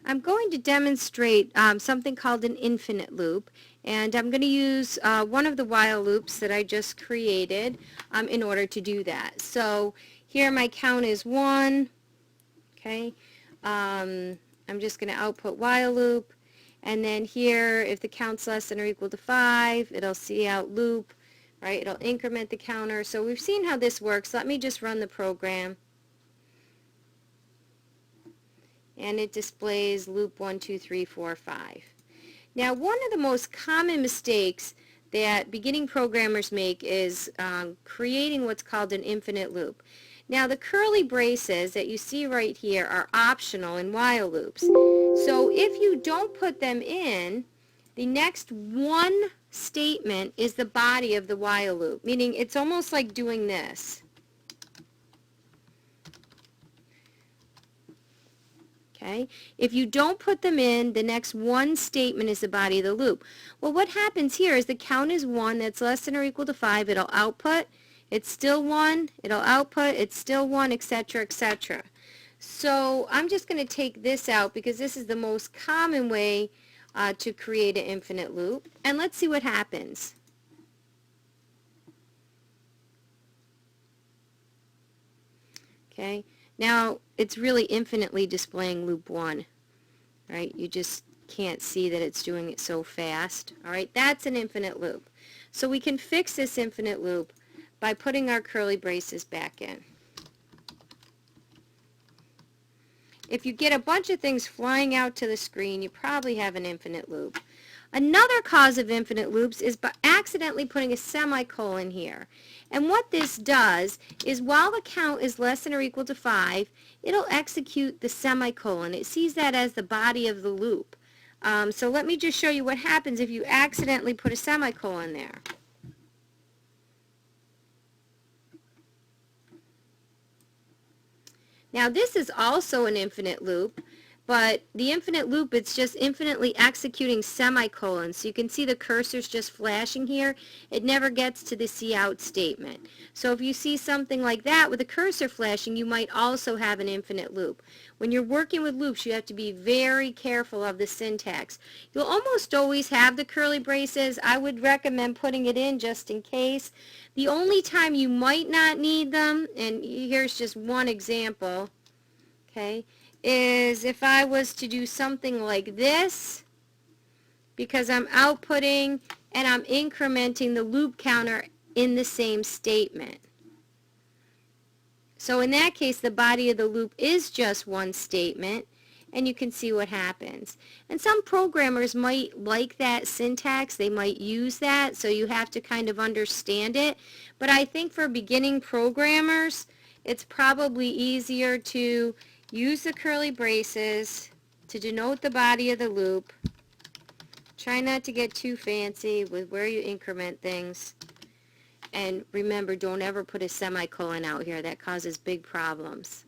I'm going to demonstrate something called an infinite loop, and I'm going to use one of the while loops that I just created in order to do that. So here my count is 1, okay. I'm just going to output while loop, and then here if the count's less than or equal to 5, it'll see out loop, right? It'll increment the counter. So we've seen how this works. Let me just run the program. And it displays loop 1, 2, 3, 4, 5. Now, one of the most common mistakes that beginning programmers make is creating what's called an infinite loop. Now, the curly braces that you see right here are optional in while loops. So if you don't put them in, the next one statement is the body of the while loop, meaning it's almost like doing this. Okay? If you don't put them in, the next one statement is the body of the loop. Well, what happens here is the count is 1, that's less than or equal to 5. It'll output, it's still 1. It'll output, it's still 1, etc., etc. So I'm just going to take this out because this is the most common way to create an infinite loop. And let's see what happens. Okay? Now, it's really infinitely displaying loop 1, right? You just can't see that it's doing it so fast. All right, that's an infinite loop. So we can fix this infinite loop by putting our curly braces back in. If you get a bunch of things flying out to the screen, you probably have an infinite loop. Another cause of infinite loops is by accidentally putting a semicolon here. And what this does is while the count is less than or equal to 5, it'll execute the semicolon. It sees that as the body of the loop. So let me just show you what happens if you accidentally put a semicolon there. Now this is also an infinite loop, but the infinite loop, it's just infinitely executing semicolons. So you can see the cursor's just flashing here. It never gets to the cout statement. So if you see something like that with a cursor flashing, you might also have an infinite loop. When you're working with loops, you have to be very careful of the syntax. You'll almost always have the curly braces. I would recommend putting it in just in case. The only time you might not need them, and here's just one example, okay, is if I was to do something like this, because I'm outputting and I'm incrementing the loop counter in the same statement. So in that case, the body of the loop is just one statement, and you can see what happens. And some programmers might like that syntax. They might use that, so you have to kind of understand it. But I think for beginning programmers, it's probably easier to use the curly braces to denote the body of the loop. Try not to get too fancy with where you increment things. And remember, don't ever put a semicolon out here. That causes big problems.